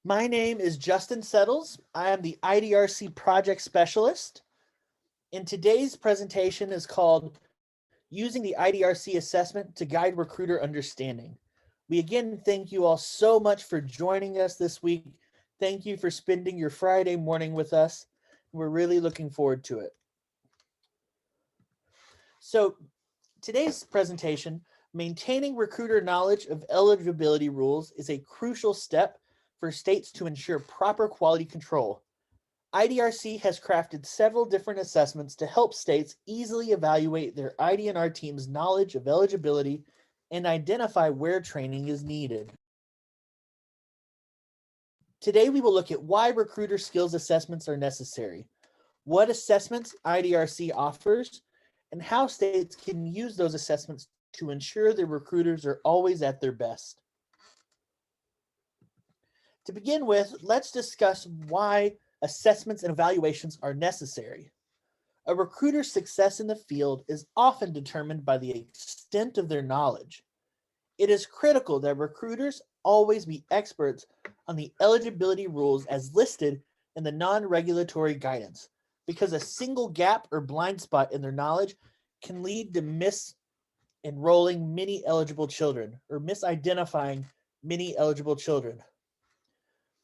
My name is Justyn Settles. I am the IDRC project specialist. And today's presentation is called Using the IDRC Assessment to Guide Recruiter Understanding. We again thank you all so much for joining us this week. Thank you for spending your Friday morning with us. We're really looking forward to it. So today's presentation, maintaining recruiter knowledge of eligibility rules, is a crucial step for states to ensure proper quality control. IDRC has crafted several different assessments to help states easily evaluate their IDNR team's knowledge of eligibility and identify where training is needed. Today, we will look at why recruiter skills assessments are necessary, what assessments IDRC offers, and how states can use those assessments to ensure their recruiters are always at their best. To begin with, let's discuss why assessments and evaluations are necessary. A recruiter's success in the field is often determined by the extent of their knowledge. It is critical that recruiters always be experts on the eligibility rules as listed in the non-regulatory guidance, because a single gap or blind spot in their knowledge can lead to misenrolling many eligible children or misidentifying many eligible children.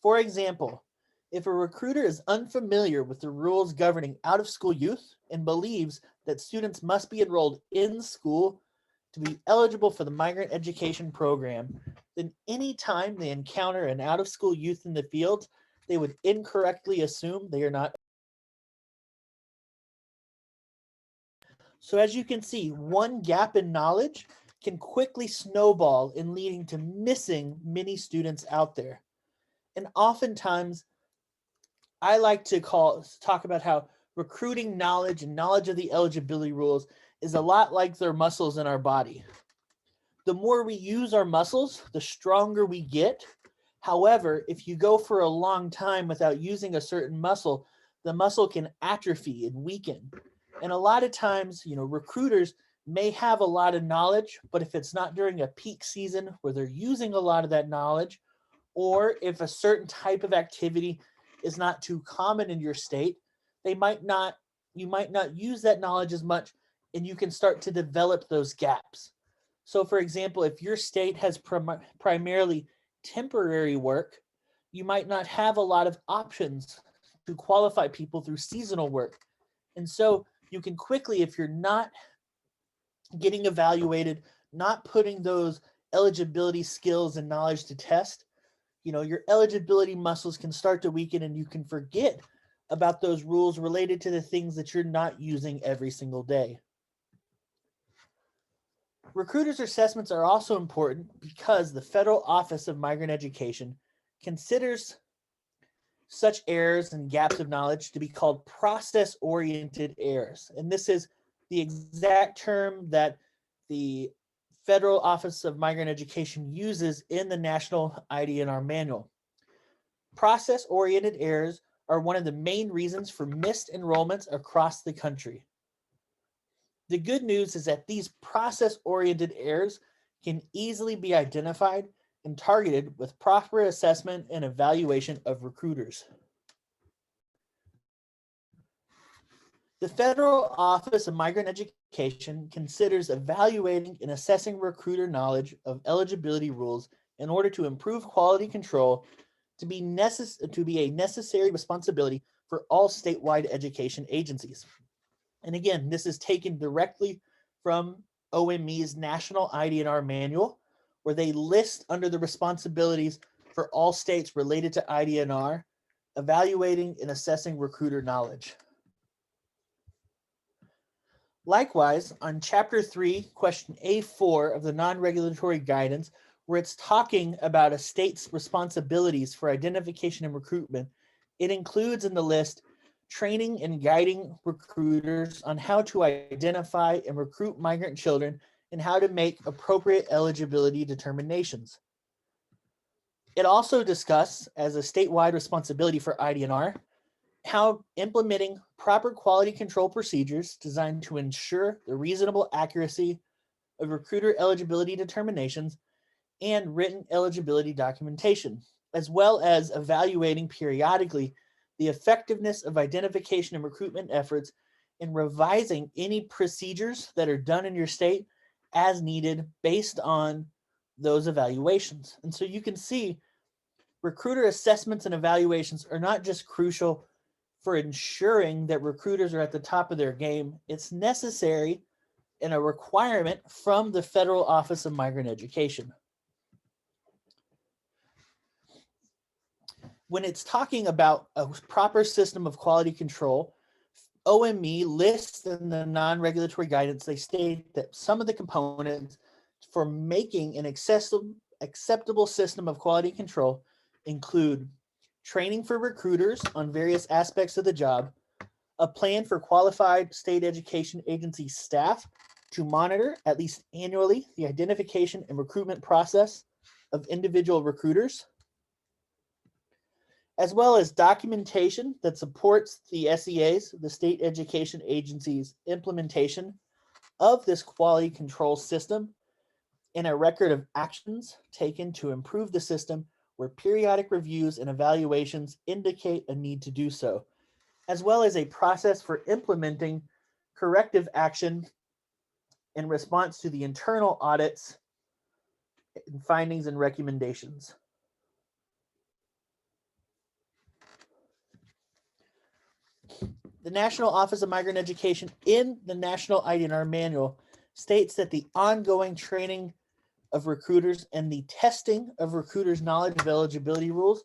For example, if a recruiter is unfamiliar with the rules governing out-of-school youth and believes that students must be enrolled in school to be eligible for the migrant education program, then any time they encounter an out-of-school youth in the field, they would incorrectly assume they are not. So as you can see, one gap in knowledge can quickly snowball in leading to missing many students out there. And oftentimes, I like to talk about how recruiting knowledge and knowledge of the eligibility rules is a lot like their muscles in our body. The more we use our muscles, the stronger we get. However, if you go for a long time without using a certain muscle, the muscle can atrophy and weaken. And a lot of times, recruiters may have a lot of knowledge, but if it's not during a peak season where they're using a lot of that knowledge, or if a certain type of activity is not too common in your state, you might not use that knowledge as much, and you can start to develop those gaps. So for example, if your state has primarily temporary work, you might not have a lot of options to qualify people through seasonal work. And so you can quickly, if you're not getting evaluated, not putting those eligibility skills and knowledge to test, your eligibility muscles can start to weaken and you can forget about those rules related to the things that you're not using every single day. Recruiters' assessments are also important because the Federal Office of Migrant Education considers such errors and gaps of knowledge to be called process-oriented errors. And this is the exact term that the Federal Office of Migrant Education uses in the National IDNR Manual. Process-oriented errors are one of the main reasons for missed enrollments across the country. The good news is that these process-oriented errors can easily be identified and targeted with proper assessment and evaluation of recruiters. The Federal Office of Migrant Education considers evaluating and assessing recruiter knowledge of eligibility rules in order to improve quality control to be a necessary responsibility for all statewide education agencies. And again, this is taken directly from OME's National IDNR Manual, where they list under the responsibilities for all states related to IDNR, evaluating and assessing recruiter knowledge. Likewise, on Chapter 3, Question A4 of the non-regulatory guidance, where it's talking about a state's responsibilities for identification and recruitment, it includes in the list training and guiding recruiters on how to identify and recruit migrant children and how to make appropriate eligibility determinations. It also discusses, as a statewide responsibility for IDNR, how implementing proper quality control procedures designed to ensure the reasonable accuracy of recruiter eligibility determinations and written eligibility documentation. as well as evaluating periodically the effectiveness of identification and recruitment efforts and revising any procedures that are done in your state as needed based on those evaluations. And so you can see recruiter assessments and evaluations are not just crucial for ensuring that recruiters are at the top of their game, it's necessary and a requirement from the Federal Office of Migrant Education. When it's talking about a proper system of quality control, OME lists in the non-regulatory guidance, they state that some of the components for making an acceptable system of quality control include training for recruiters on various aspects of the job, a plan for qualified state education agency staff to monitor at least annually the identification and recruitment process of individual recruiters, as well as documentation that supports the SEA's, the state education agency's implementation of this quality control system, and a record of actions taken to improve the system where periodic reviews and evaluations indicate a need to do so, as well as a process for implementing corrective action in response to the internal audits and findings and recommendations. The National Office of Migrant Education in the National IDNR Manual states that the ongoing training of recruiters and the testing of recruiters' knowledge of eligibility rules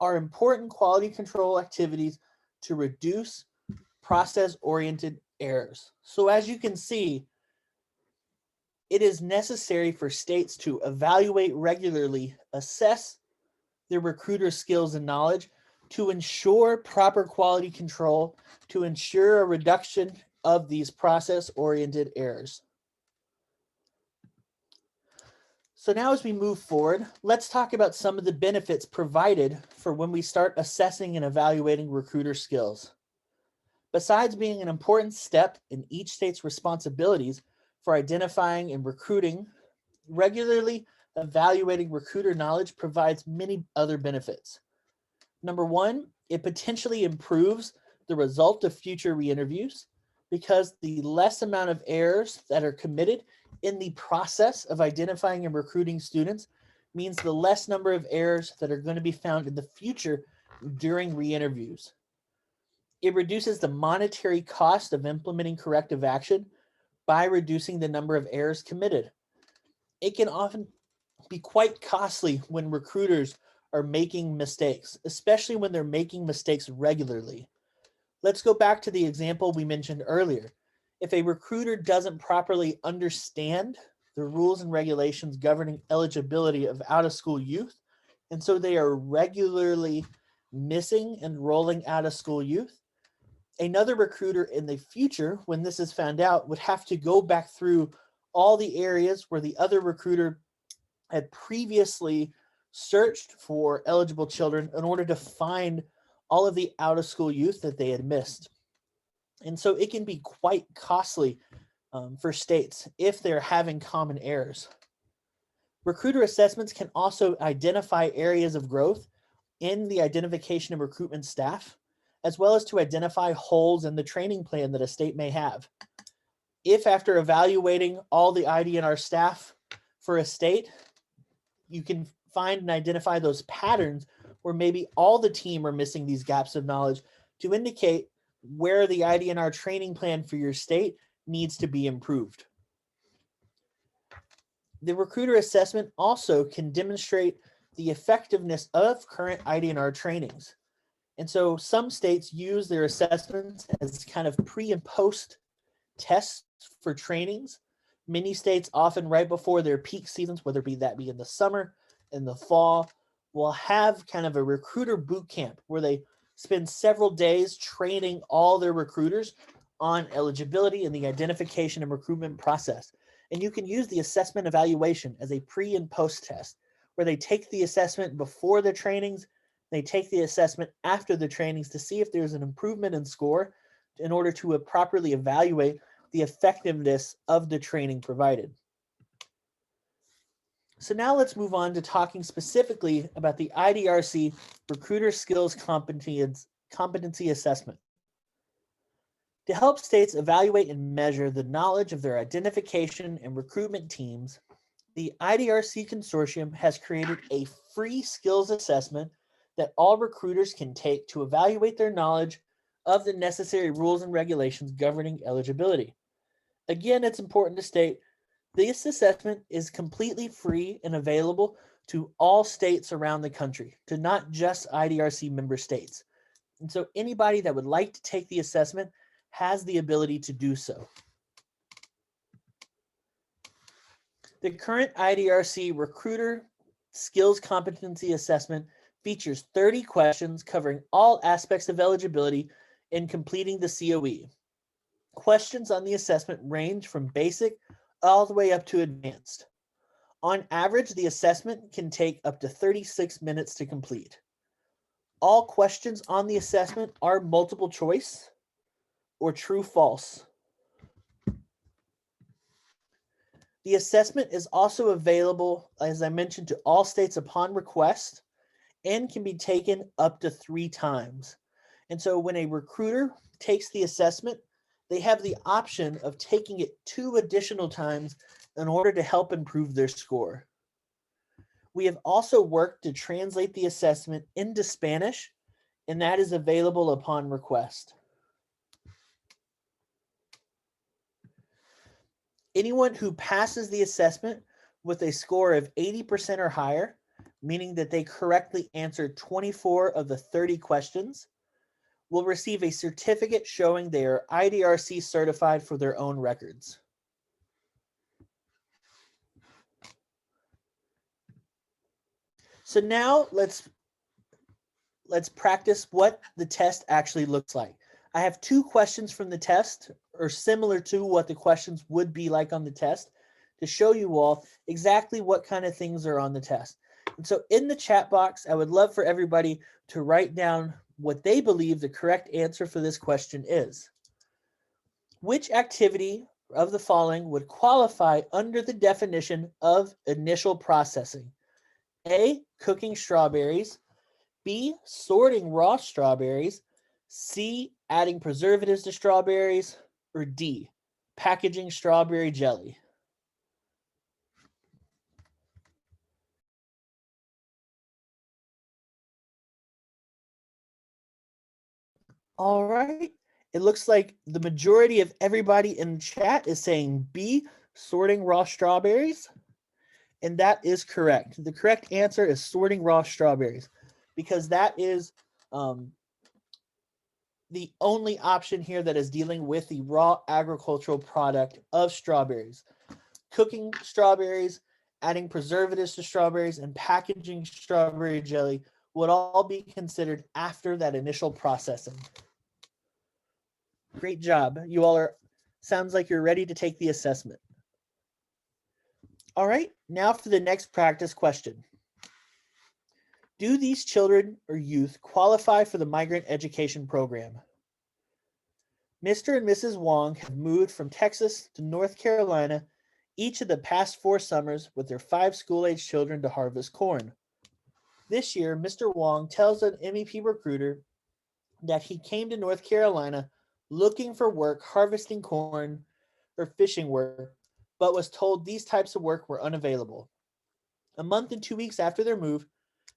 are important quality control activities to reduce process-oriented errors. So as you can see, it is necessary for states to evaluate regularly, assess their recruiter skills and knowledge to ensure proper quality control, to ensure a reduction of these process-oriented errors. So now as we move forward, let's talk about some of the benefits provided for when we start assessing and evaluating recruiter skills. Besides being an important step in each state's responsibilities for identifying and recruiting, regularly evaluating recruiter knowledge provides many other benefits. Number one, it potentially improves the result of future re-interviews because the less amount of errors that are committed in the process of identifying and recruiting students means the less number of errors that are going to be found in the future during re-interviews. It reduces the monetary cost of implementing corrective action by reducing the number of errors committed. It can often be quite costly when recruiters are making mistakes, especially when they're making mistakes regularly. Let's go back to the example we mentioned earlier. If a recruiter doesn't properly understand the rules and regulations governing eligibility of out-of-school youth, and so they are regularly missing and rolling out-of-school youth, another recruiter in the future, when this is found out, would have to go back through all the areas where the other recruiter had previously searched for eligible children in order to find all of the out-of-school youth that they had missed. And so it can be quite costly for states if they're having common errors. Recruiter assessments can also identify areas of growth in the identification and recruitment staff, as well as to identify holes in the training plan that a state may have. If after evaluating all the IDNR staff for a state, you can find and identify those patterns where maybe all the team are missing these gaps of knowledge to indicate where the IDNR training plan for your state needs to be improved. The recruiter assessment also can demonstrate the effectiveness of current IDNR trainings. And so some states use their assessments as kind of pre and post tests for trainings. Many states often right before their peak seasons, whether that be in the summer, in the fall, will have kind of a recruiter boot camp where they spend several days training all their recruiters on eligibility and the identification and recruitment process. And you can use the assessment evaluation as a pre and post test where they take the assessment before the trainings, they take the assessment after the trainings to see if there's an improvement in score in order to properly evaluate the effectiveness of the training provided. So now let's move on to talking specifically about the IDRC Recruiter Skills Competency Assessment. To help states evaluate and measure the knowledge of their identification and recruitment teams, the IDRC Consortium has created a free skills assessment that all recruiters can take to evaluate their knowledge of the necessary rules and regulations governing eligibility. Again, it's important to state this assessment is completely free and available to all states around the country, to not just IDRC member states. And so anybody that would like to take the assessment has the ability to do so. The current IDRC Recruiter Skills Competency Assessment features 30 questions covering all aspects of eligibility in completing the COE. Questions on the assessment range from basic all the way up to advanced. On average, the assessment can take up to 36 minutes to complete. All questions on the assessment are multiple choice or true-false. The assessment is also available, as I mentioned, to all states upon request and can be taken up to 3 times. And so when a recruiter takes the assessment, they have the option of taking it 2 additional times in order to help improve their score. We have also worked to translate the assessment into Spanish, and that is available upon request. Anyone who passes the assessment with a score of 80% or higher, meaning that they correctly answered 24 of the 30 questions, will receive a certificate showing they are IDRC certified for their own records. So now let's practice what the test actually looks like. I have 2 questions from the test, or similar to what the questions would be like on the test, to show you all exactly what kind of things are on the test. And so in the chat box, I would love for everybody to write down what they believe the correct answer for this question is. Which activity of the following would qualify under the definition of initial processing? A, cooking strawberries. B, sorting raw strawberries. C, adding preservatives to strawberries. Or D, packaging strawberry jelly. All right. It looks like the majority of everybody in chat is saying B, sorting raw strawberries. And that is correct. The correct answer is sorting raw strawberries, because that is the only option here that is dealing with the raw agricultural product of strawberries. Cooking strawberries, adding preservatives to strawberries, and packaging strawberry jelly would all be considered after that initial processing. Great job. You all are, sounds like you're ready to take the assessment. All right, now for the next practice question. Do these children or youth qualify for the migrant education program? Mr. and Mrs. Wong have moved from Texas to North Carolina each of the past 4 summers with their 5 school-age children to harvest corn. This year, Mr. Wong tells an MEP recruiter that he came to North Carolina looking for work harvesting corn or fishing work, but was told these types of work were unavailable. A month and 2 weeks after their move,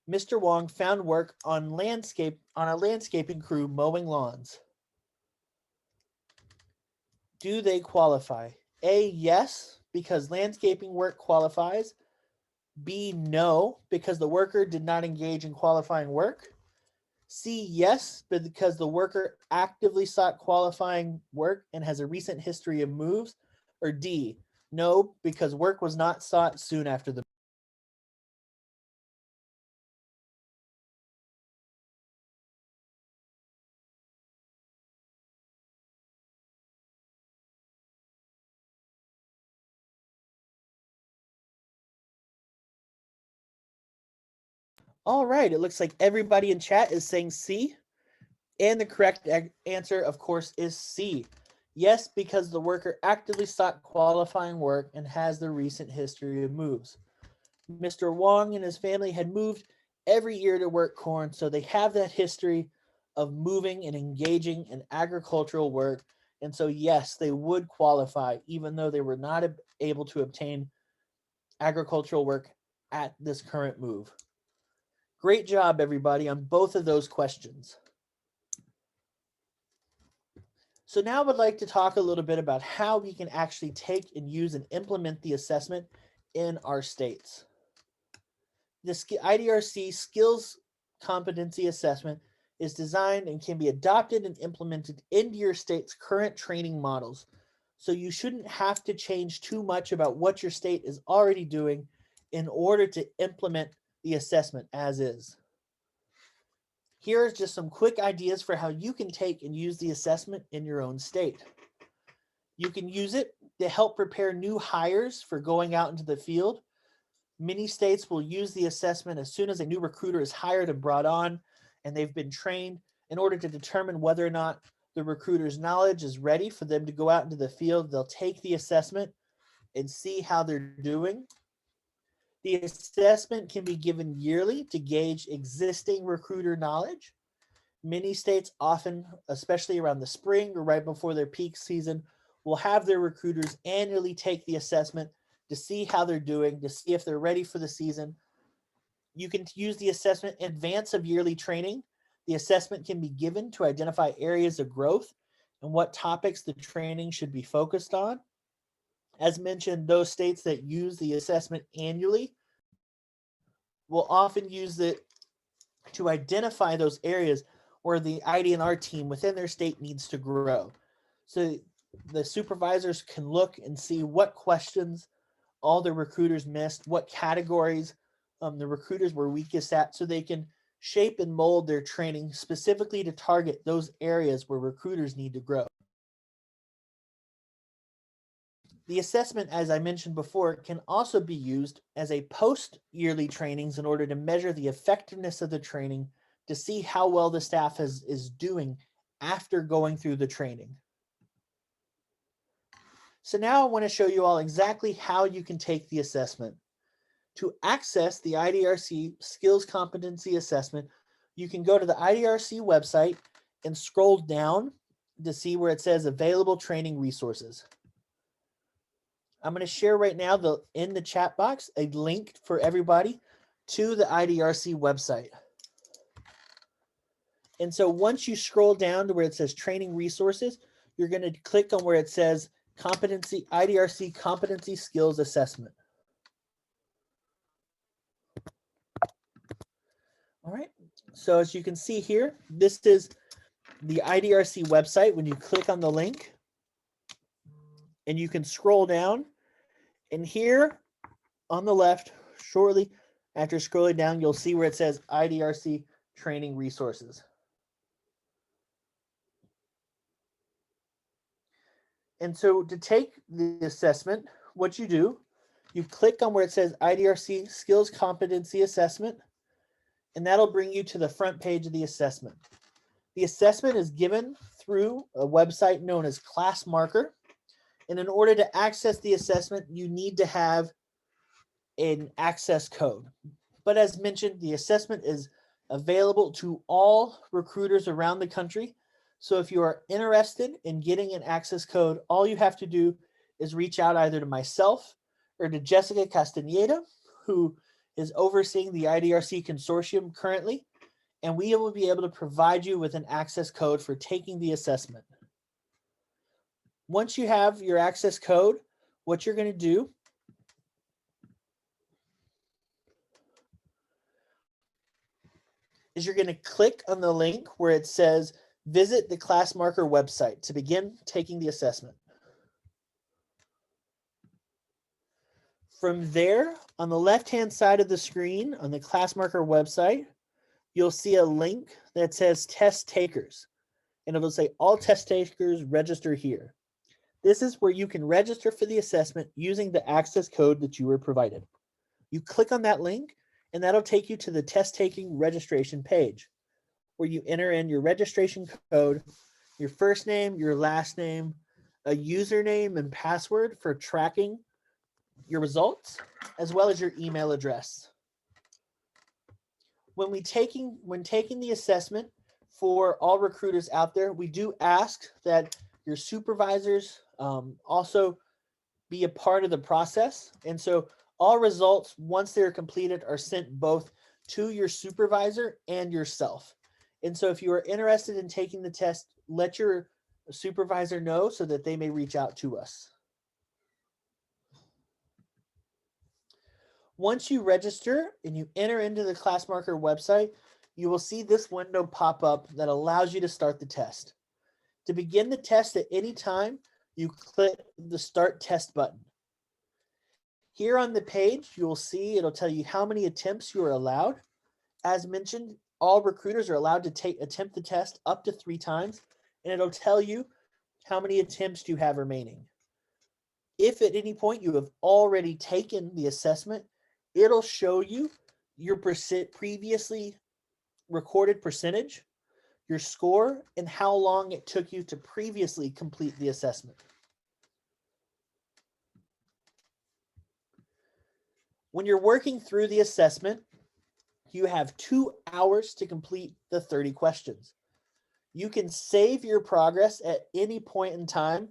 Mr. Wong found work on a landscaping crew mowing lawns. Do they qualify? A, yes, because landscaping work qualifies. B, no, because the worker did not engage in qualifying work. C, yes, but because the worker actively sought qualifying work and has a recent history of moves. Or D, no, because work was not sought soon after the move. All right, it looks like everybody in chat is saying C. And the correct answer, of course, is C. Yes, because the worker actively sought qualifying work and has the recent history of moves. Mr. Wong and his family had moved every year to work corn, so they have that history of moving and engaging in agricultural work. And so, yes, they would qualify, even though they were not able to obtain agricultural work at this current move. Great job, everybody, on both of those questions. So now I would like to talk a little bit about how we can actually take and use and implement the assessment in our states. The IDRC Skills Competency Assessment is designed and can be adopted and implemented into your state's current training models. So you shouldn't have to change too much about what your state is already doing in order to implement the assessment as is. Here are just some quick ideas for how you can take and use the assessment in your own state. You can use it to help prepare new hires for going out into the field. Many states will use the assessment as soon as a new recruiter is hired and brought on and they've been trained in order to determine whether or not the recruiter's knowledge is ready for them to go out into the field. They'll take the assessment and see how they're doing. The assessment can be given yearly to gauge existing recruiter knowledge. Many states often, especially around the spring or right before their peak season, will have their recruiters annually take the assessment to see how they're doing, to see if they're ready for the season. You can use the assessment in advance of yearly training. The assessment can be given to identify areas of growth and what topics the training should be focused on. As mentioned, those states that use the assessment annually will often use it to identify those areas where the IDNR team within their state needs to grow. So the supervisors can look and see what questions all the recruiters missed, what categories the recruiters were weakest at, so they can shape and mold their training specifically to target those areas where recruiters need to grow. The assessment, as I mentioned before, can also be used as a post-yearly trainings in order to measure the effectiveness of the training to see how well the staff is doing after going through the training. So now I want to show you all exactly how you can take the assessment. To access the IDRC Skills Competency Assessment, you can go to the IDRC website and scroll down to see where it says Available Training Resources. I'm going to share right now in the chat box a link for everybody to the IDRC website. And so once you scroll down to where it says Training Resources, you're going to click on where it says IDRC Competency Skills Assessment. All right, so as you can see here, this is the IDRC website. When you click on the link, and you can scroll down, and here on the left, shortly after scrolling down, you'll see where it says IDRC Training Resources. And so to take the assessment, what you do, you click on where it says IDRC Skills Competency Assessment, and that'll bring you to the front page of the assessment. The assessment is given through a website known as Class Marker. And in order to access the assessment, you need to have an access code. But as mentioned, the assessment is available to all recruiters around the country. So if you are interested in getting an access code, all you have to do is reach out either to myself or to Jessica Castaneda, who is overseeing the IDRC consortium currently, and we will be able to provide you with an access code for taking the assessment. Once you have your access code, what you're going to do is you're going to click on the link where it says visit the Class Marker website to begin taking the assessment. From there, on the left-hand side of the screen on the Class Marker website, you'll see a link that says test takers, and it'll say all test takers register here. This is where you can register for the assessment using the access code that you were provided. You click on that link, and that'll take you to the test taking registration page, where you enter in your registration code, your first name, your last name, a username and password for tracking your results, as well as your email address. When taking the assessment, for all recruiters out there, we do ask that your supervisors also be a part of the process. And so all results, once they're completed, are sent both to your supervisor and yourself. And so if you are interested in taking the test, let your supervisor know so that they may reach out to us. Once you register and you enter into the ClassMarker website, you will see this window pop up that allows you to start the test. To begin the test at any time, you click the Start Test button. Here on the page, you will see it'll tell you how many attempts you are allowed. As mentioned, all recruiters are allowed to attempt the test up to 3 times, and it'll tell you how many attempts you have remaining. If at any point you have already taken the assessment, it'll show you your previously recorded percentage, your score, and how long it took you to previously complete the assessment. When you're working through the assessment, you have 2 hours to complete the 30 questions. You can save your progress at any point in time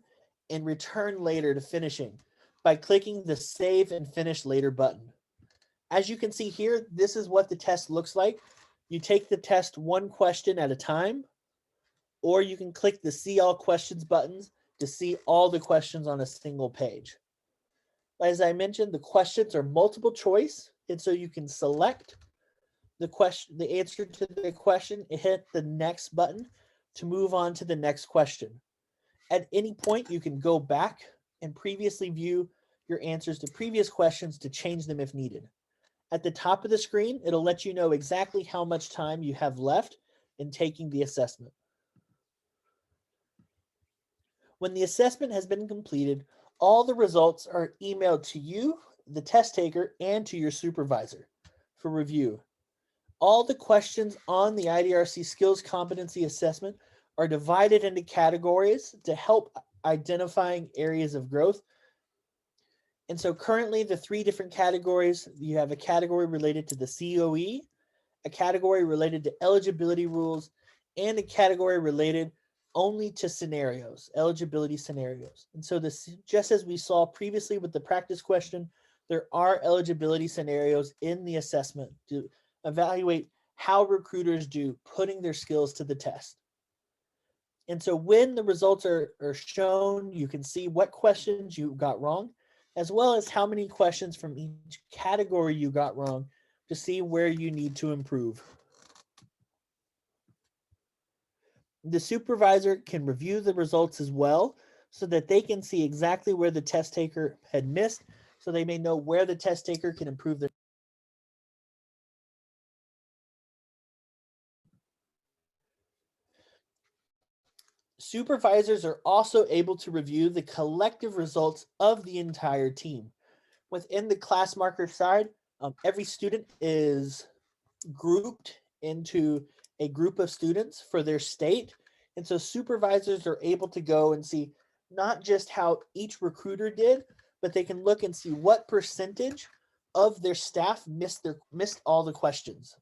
and return later to finishing by clicking the Save and Finish Later button. As you can see here, this is what the test looks like. You take the test 1 question at a time, or you can click the See All Questions buttons to see all the questions on a single page. As I mentioned, the questions are multiple choice, and so you can select the answer to the question and hit the Next button to move on to the next question. At any point, you can go back and previously view your answers to previous questions to change them if needed. At the top of the screen, it'll let you know exactly how much time you have left in taking the assessment. When the assessment has been completed, all the results are emailed to you, the test taker, and to your supervisor for review. All the questions on the IDRC Skills Competency Assessment are divided into categories to help identifying areas of growth. And so currently the 3 different categories, you have a category related to the COE, a category related to eligibility rules, and a category related only to scenarios, eligibility scenarios. And so this, just as we saw previously with the practice question, there are eligibility scenarios in the assessment to evaluate how recruiters do putting their skills to the test. And so when the results are shown, you can see what questions you got wrong, as well as how many questions from each category you got wrong to see where you need to improve. The supervisor can review the results as well so that they can see exactly where the test taker had missed, so they may know where the test taker can improve their. Supervisors are also able to review the collective results of the entire team. Within the ClassMarker side, every student is grouped into a group of students for their state. And so supervisors are able to go and see not just how each recruiter did, but they can look and see what percentage of their staff missed all the questions.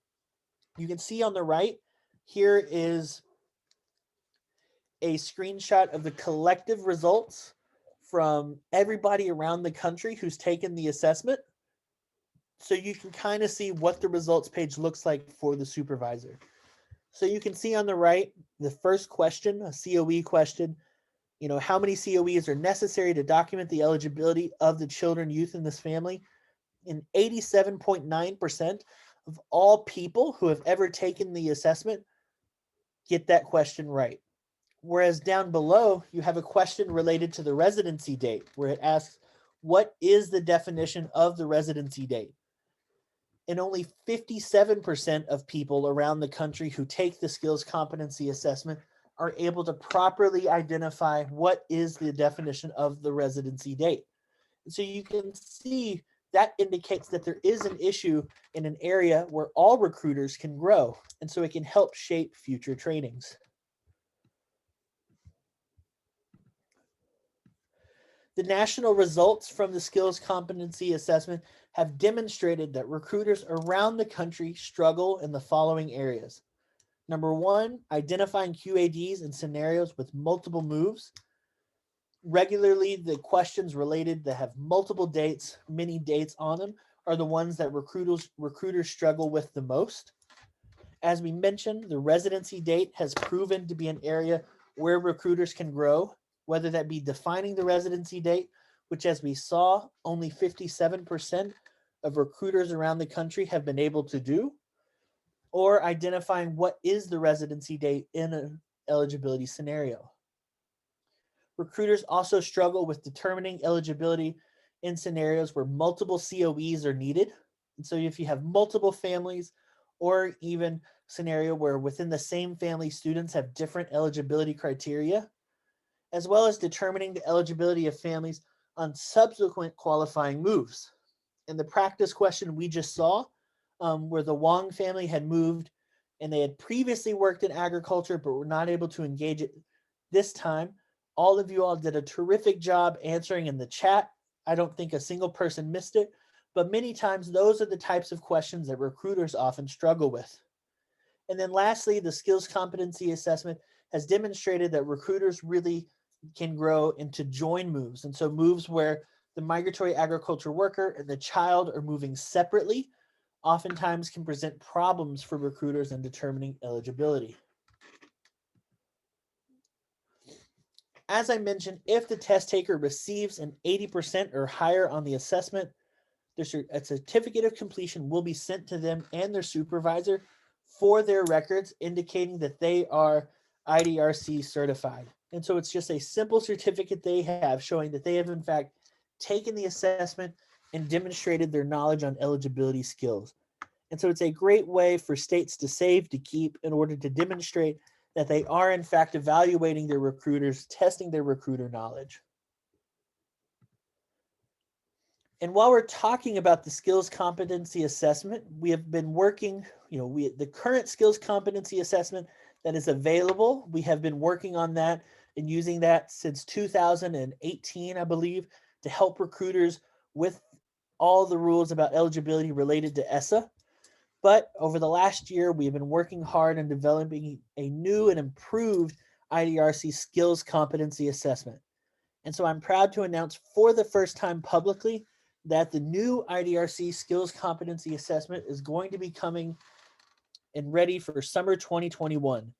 You can see on the right, here is a screenshot of the collective results from everybody around the country who's taken the assessment. So you can kind of see what the results page looks like for the supervisor. So you can see on the right, the first question, a COE question, how many COEs are necessary to document the eligibility of the children, youth in this family? And 87.9% of all people who have ever taken the assessment get that question right. Whereas down below, you have a question related to the residency date, where it asks, what is the definition of the residency date? And only 57% of people around the country who take the skills competency assessment are able to properly identify what is the definition of the residency date. And so you can see that indicates that there is an issue in an area where all recruiters can grow, and so it can help shape future trainings. The national results from the skills competency assessment have demonstrated that recruiters around the country struggle in the following areas. Number one, identifying QADs in scenarios with multiple moves. Regularly, the questions related that have multiple dates, many dates on them, are the ones that recruiters struggle with the most. As we mentioned, the residency date has proven to be an area where recruiters can grow, whether that be defining the residency date, which, as we saw, only 57% of recruiters around the country have been able to do, or identifying what is the residency date in an eligibility scenario. Recruiters also struggle with determining eligibility in scenarios where multiple COEs are needed. And so if you have multiple families, or even scenario where within the same family students have different eligibility criteria, as well as determining the eligibility of families on subsequent qualifying moves. In the practice question we just saw, where the Wong family had moved and they had previously worked in agriculture but were not able to engage it this time, all of you all did a terrific job answering in the chat. I don't think a single person missed it, but many times those are the types of questions that recruiters often struggle with. And then lastly, the skills competency assessment has demonstrated that recruiters really can grow into join moves. And so moves where the migratory agriculture worker and the child are moving separately oftentimes can present problems for recruiters in determining eligibility. As I mentioned, if the test taker receives an 80% or higher on the assessment, a certificate of completion will be sent to them and their supervisor for their records, indicating that they are IDRC certified. And so it's just a simple certificate they have showing that they have in fact taken the assessment and demonstrated their knowledge on eligibility skills. And so it's a great way for states to save, to keep, in order to demonstrate that they are in fact evaluating their recruiters, testing their recruiter knowledge. And while we're talking about the skills competency assessment, we have been working, the current skills competency assessment that is available, we have been working on that and using that since 2018, I believe, to help recruiters with all the rules about eligibility related to ESSA. But over the last year, we have been working hard on developing a new and improved IDRC skills competency assessment. And so I'm proud to announce for the first time publicly that the new IDRC skills competency assessment is going to be coming and ready for summer 2021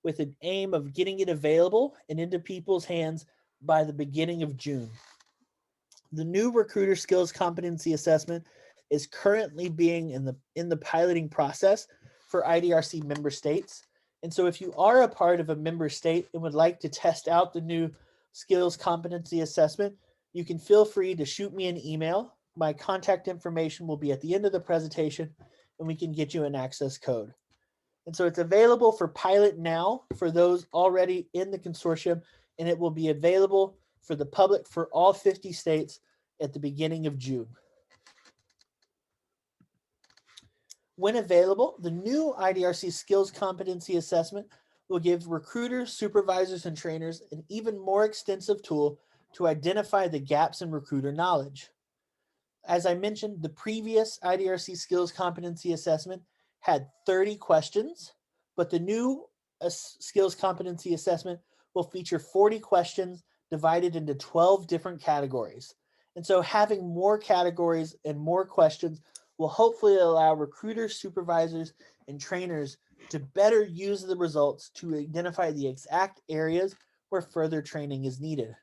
with an aim of getting it available and into people's hands by the beginning of June. The new recruiter skills competency assessment is currently being in the piloting process for IDRC member states. And so if you are a part of a member state and would like to test out the new skills competency assessment, you can feel free to shoot me an email. My contact information will be at the end of the presentation and we can get you an access code. And so it's available for pilot now for those already in the consortium, and it will be available for the public for all 50 states at the beginning of June. When available, the new IDRC skills competency assessment will give recruiters, supervisors, and trainers an even more extensive tool to identify the gaps in recruiter knowledge. As I mentioned, the previous IDRC skills competency assessment had 30 questions, but the new skills competency assessment will feature 40 questions divided into 12 different categories. And so having more categories and more questions will hopefully allow recruiters, supervisors, and trainers to better use the results to identify the exact areas where further training is needed.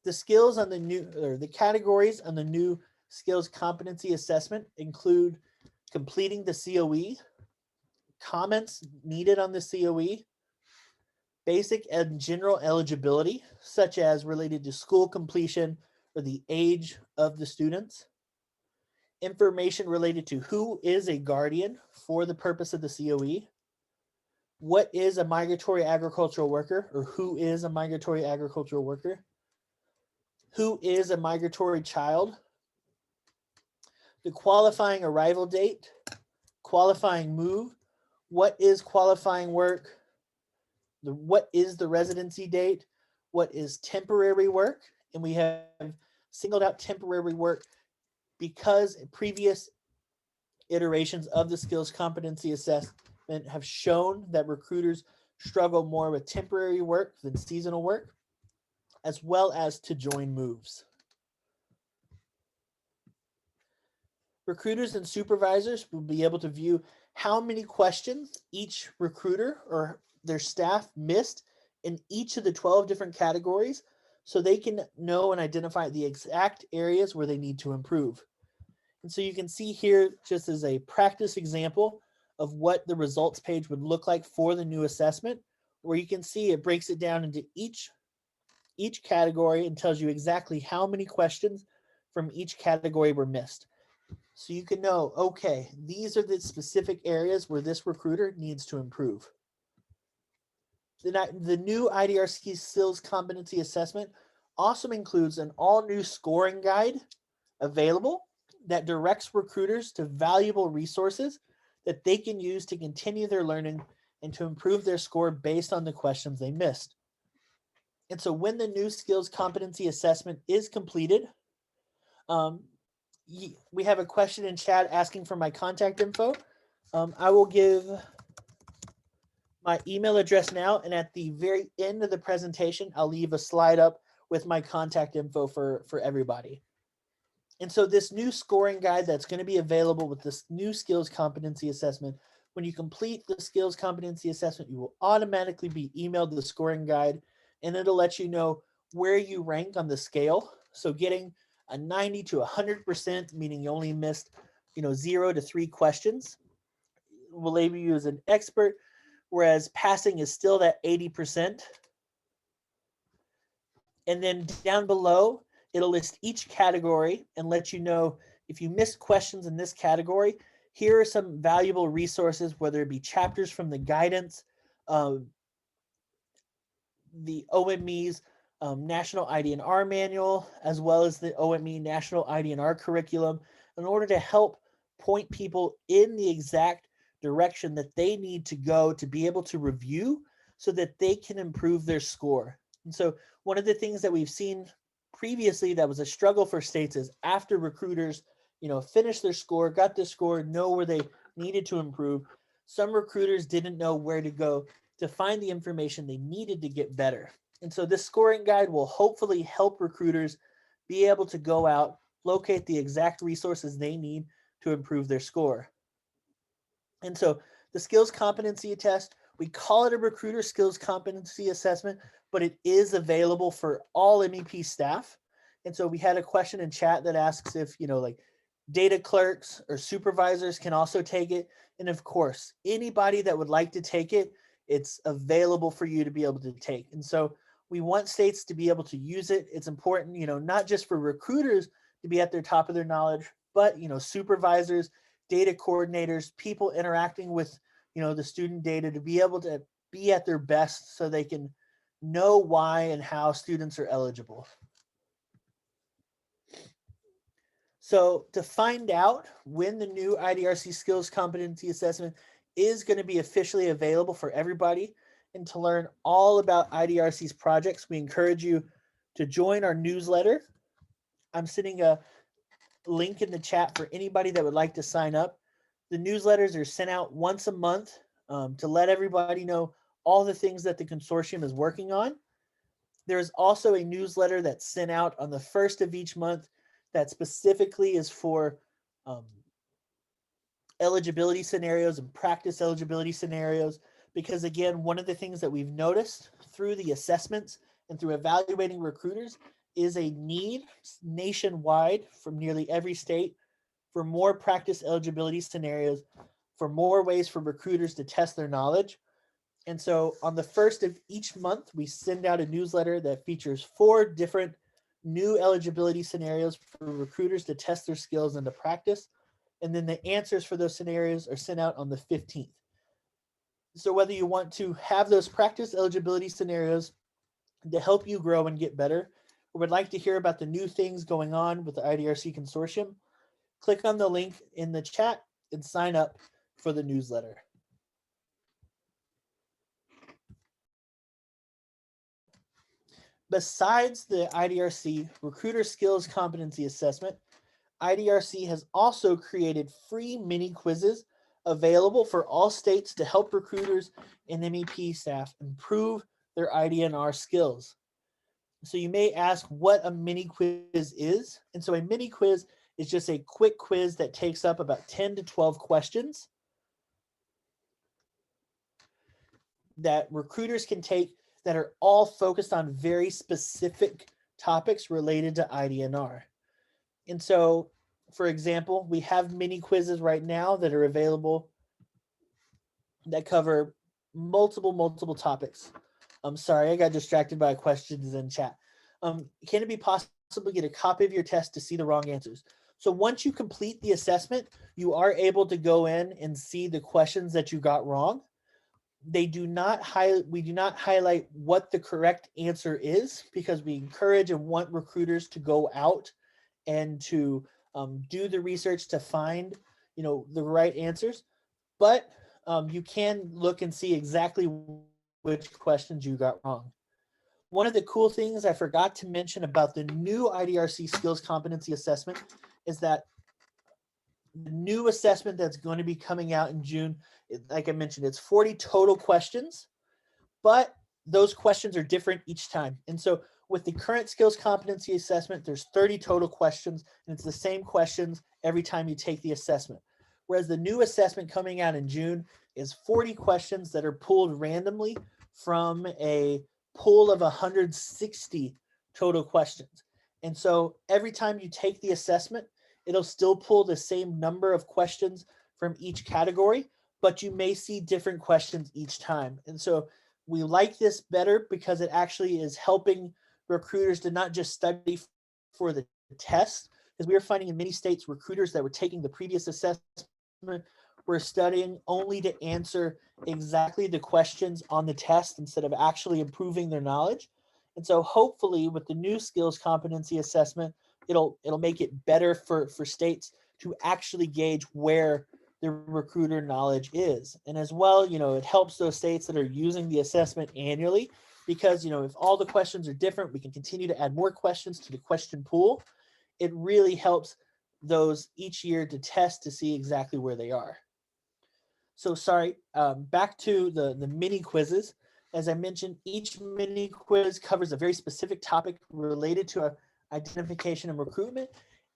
The skills on the new, or the categories on the new skills competency assessment include completing the COE, comments needed on the COE, basic and general eligibility, such as related to school completion or the age of the students, information related to who is a guardian for the purpose of the COE, what is a migratory agricultural worker, or who is a migratory agricultural worker, who is a migratory child, the qualifying arrival date, qualifying move, what is qualifying work, what is the residency date, what is temporary work, and we have singled out temporary work because previous iterations of the skills competency assessment have shown that recruiters struggle more with temporary work than seasonal work, as well as to join moves. Recruiters and supervisors will be able to view how many questions each recruiter or their staff missed in each of the 12 different categories, so they can know and identify the exact areas where they need to improve. And so you can see here, just as a practice example of what the results page would look like for the new assessment, where you can see it breaks it down into each category and tells you exactly how many questions from each category were missed. So you can know, okay, these are the specific areas where this recruiter needs to improve. The new IDRC skills competency assessment also includes an all-new scoring guide available that directs recruiters to valuable resources that they can use to continue their learning and to improve their score based on the questions they missed. And so when the new skills competency assessment is completed, we have a question in chat asking for my contact info. I will give my email address now, and at the very end of the presentation, I'll leave a slide up with my contact info for everybody. And so this new scoring guide that's going to be available with this new skills competency assessment, when you complete the skills competency assessment, you will automatically be emailed the scoring guide, and it'll let you know where you rank on the scale. So getting a 90 to 100%, meaning you only missed 0 to 3 questions, will label you as an expert, whereas passing is still that 80%. And then down below, it'll list each category and let you know if you missed questions in this category, here are some valuable resources, whether it be chapters from the guidance, the OME's National ID&R manual, as well as the OME National ID&R curriculum, in order to help point people in the exact direction that they need to go to be able to review so that they can improve their score. And so one of the things that we've seen previously that was a struggle for states is after recruiters, finished their score, got the score, know where they needed to improve, some recruiters didn't know where to go to find the information they needed to get better. And so this scoring guide will hopefully help recruiters be able to go out, locate the exact resources they need to improve their score. And so the skills competency test, we call it a recruiter skills competency assessment, but it is available for all MEP staff. And so we had a question in chat that asks if, like data clerks or supervisors can also take it. And of course, anybody that would like to take it, it's available for you to be able to take. And so we want states to be able to use it. It's important, not just for recruiters to be at their top of their knowledge, but, supervisors, data coordinators, people interacting with, the student data to be able to be at their best so they can know why and how students are eligible. So to find out when the new IDRC skills competency assessment is going to be officially available for everybody, and to learn all about IDRC's projects, we encourage you to join our newsletter. I'm sending a link in the chat for anybody that would like to sign up. The newsletters are sent out once a month to let everybody know all the things that the consortium is working on. There's also a newsletter that's sent out on the first of each month that specifically is for eligibility scenarios and practice eligibility scenarios, because again, one of the things that we've noticed through the assessments and through evaluating recruiters is a need nationwide from nearly every state for more practice eligibility scenarios, for more ways for recruiters to test their knowledge. And so on the first of each month, we send out a newsletter that features 4 different new eligibility scenarios for recruiters to test their skills and to practice. And then the answers for those scenarios are sent out on the 15th. So whether you want to have those practice eligibility scenarios to help you grow and get better, or would like to hear about the new things going on with the IDRC consortium, click on the link in the chat and sign up for the newsletter. Besides the IDRC Recruiter Skills Competency Assessment, IDRC has also created free mini quizzes available for all states to help recruiters and MEP staff improve their IDNR skills. So you may ask what a mini quiz is. And so a mini quiz is just a quick quiz that takes up about 10 to 12 questions that recruiters can take that are all focused on very specific topics related to IDNR. And so, for example, we have mini quizzes right now that are available that cover multiple topics. I'm sorry, I got distracted by questions in chat. Can it be possible to get a copy of your test to see the wrong answers? So once you complete the assessment, you are able to go in and see the questions that you got wrong. We do not highlight what the correct answer is because we encourage and want recruiters to go out and to do the research to find, the right answers. But you can look and see exactly which questions you got wrong. One of the cool things I forgot to mention about the new IDRC Skills Competency Assessment is that the new assessment that's going to be coming out in June, like I mentioned, it's 40 total questions, but those questions are different each time. And so with the current skills competency assessment, there's 30 total questions, and it's the same questions every time you take the assessment. Whereas the new assessment coming out in June is 40 questions that are pulled randomly from a pool of 160 total questions. And so every time you take the assessment, it'll still pull the same number of questions from each category, but you may see different questions each time. And so we like this better because it actually is helping recruiters to not just study for the test, because we were finding in many states recruiters that were taking the previous assessment were studying only to answer exactly the questions on the test instead of actually improving their knowledge. And so hopefully with the new skills competency assessment, it'll make it better for states to actually gauge where the recruiter knowledge is. And as well, it helps those states that are using the assessment annually because, if all the questions are different, we can continue to add more questions to the question pool. It really helps those each year to test to see exactly where they are. So sorry, back to the mini quizzes. As I mentioned, each mini quiz covers a very specific topic related to identification and recruitment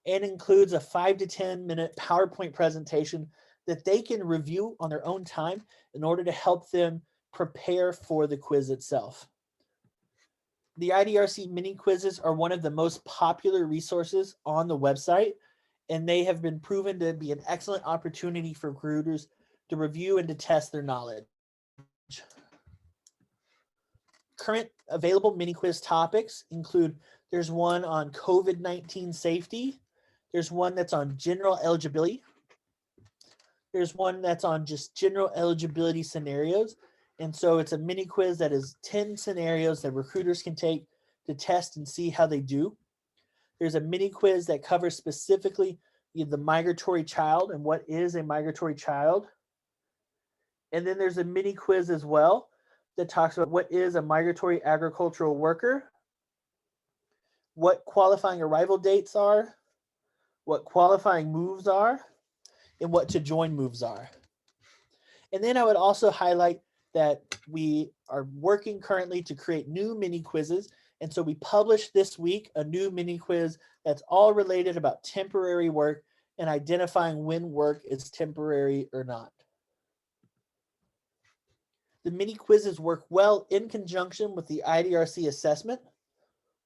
and includes a 5 to 10 minute PowerPoint presentation that they can review on their own time in order to help them prepare for the quiz itself. The IDRC mini quizzes are one of the most popular resources on the website, and they have been proven to be an excellent opportunity for recruiters to review and to test their knowledge. Current available mini quiz topics include, there's one on COVID-19 safety, there's one that's on general eligibility, there's one that's on just general eligibility scenarios. And so it's a mini quiz that is 10 scenarios that recruiters can take to test and see how they do. There's a mini quiz that covers specifically the migratory child and what is a migratory child. And then there's a mini quiz as well that talks about what is a migratory agricultural worker, what qualifying arrival dates are, what qualifying moves are, and what to join moves are. And then I would also highlight that we are working currently to create new mini quizzes. And so we published this week a new mini quiz that's all related about temporary work and identifying when work is temporary or not. The mini quizzes work well in conjunction with the IDRC assessment.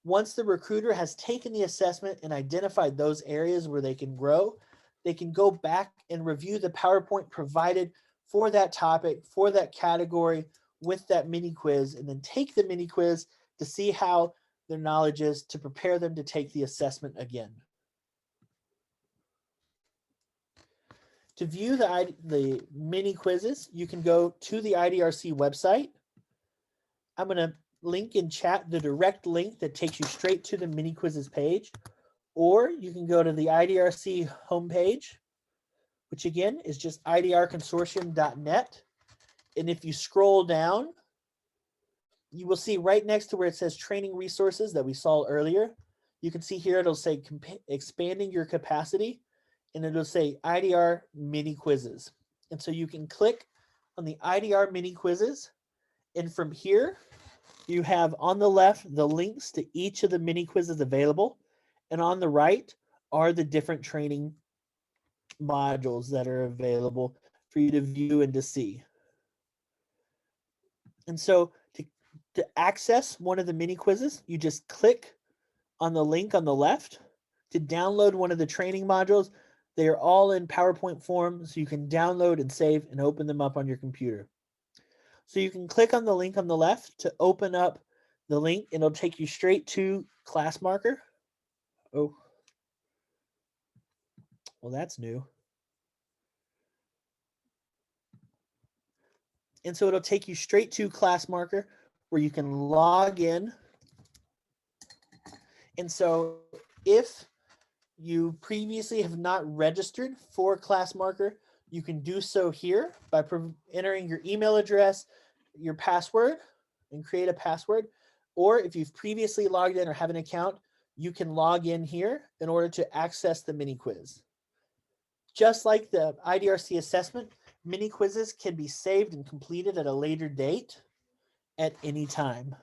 Once the recruiter has taken the assessment and identified those areas where they can grow, they can go back and review the PowerPoint provided for that topic, for that category with that mini quiz, and then take the mini quiz to see how their knowledge is to prepare them to take the assessment again. To view the mini quizzes, you can go to the IDRC website. I'm going to link in chat the direct link that takes you straight to the mini quizzes page, or you can go to the IDRC homepage, which again is just idrconsortium.net. And if you scroll down, you will see right next to where it says training resources that we saw earlier, you can see here it'll say expanding your capacity, and it'll say IDR Mini-Quizzes. And so you can click on the IDR Mini-Quizzes, and from here, you have on the left the links to each of the mini-quizzes available, and on the right are the different training modules that are available for you to view and to see. And so to access one of the mini quizzes, you just click on the link on the left to download one of the training modules. They are all in PowerPoint form, so you can download and save and open them up on your computer. So you can click on the link on the left to open up the link, and it'll take you straight to Class Marker. Oh, well, that's new. And so it'll take you straight to Class Marker where you can log in. And so if you previously have not registered for Class Marker, you can do so here by entering your email address, your password, and create a password. Or if you've previously logged in or have an account, you can log in here in order to access the mini quiz. Just like the IDRC assessment, mini quizzes can be saved and completed at a later date at any time.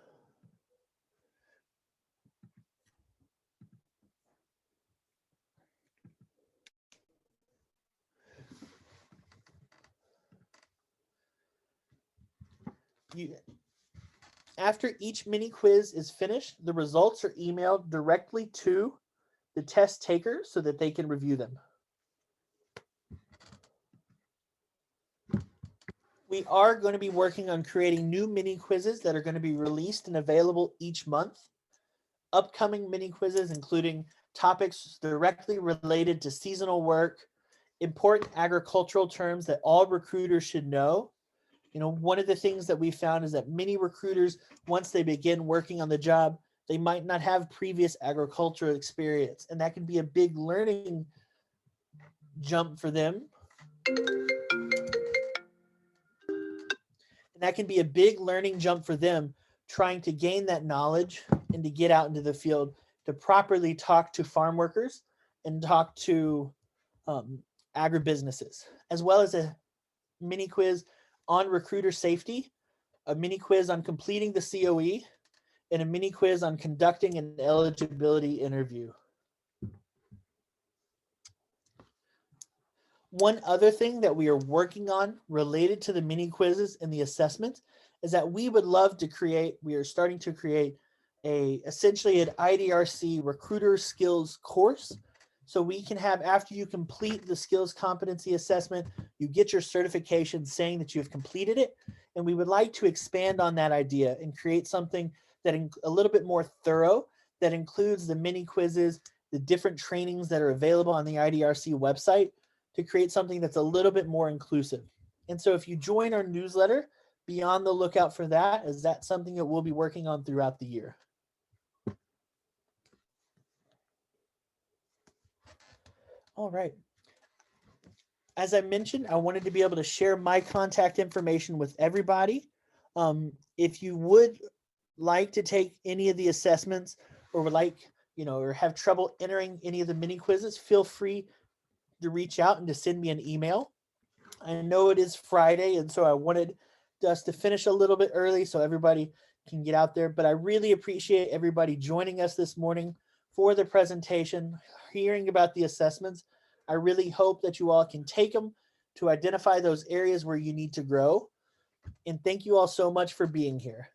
After each mini quiz is finished, the results are emailed directly to the test taker so that they can review them. We are going to be working on creating new mini quizzes that are going to be released and available each month. Upcoming mini quizzes including topics directly related to seasonal work, important agricultural terms that all recruiters should know. You know, one of the things that we found is that many recruiters, once they begin working on the job, they might not have previous agricultural experience, and that can be a big learning jump for them. Trying to gain that knowledge and to get out into the field to properly talk to farm workers and talk to agribusinesses, as well as a mini quiz on recruiter safety, a mini quiz on completing the COE, and a mini quiz on conducting an eligibility interview. One other thing that we are working on related to the mini quizzes and the assessments is that we would love to create, we are starting to create essentially an IDRC recruiter skills course. So we can have, after you complete the skills competency assessment, you get your certification saying that you've completed it. And we would like to expand on that idea and create something that a little bit more thorough, that includes the mini quizzes, the different trainings that are available on the IDRC website, to create something that's a little bit more inclusive. And so if you join our newsletter, be on the lookout for that, as that's something that we'll be working on throughout the year. All right. As I mentioned, I wanted to be able to share my contact information with everybody. If you would like to take any of the assessments, or would like, or have trouble entering any of the mini quizzes, feel free to reach out and to send me an email. I know it is Friday, and so I wanted us to finish a little bit early so everybody can get out there, but I really appreciate everybody joining us this morning for the presentation, hearing about the assessments. I really hope that you all can take them to identify those areas where you need to grow. And thank you all so much for being here.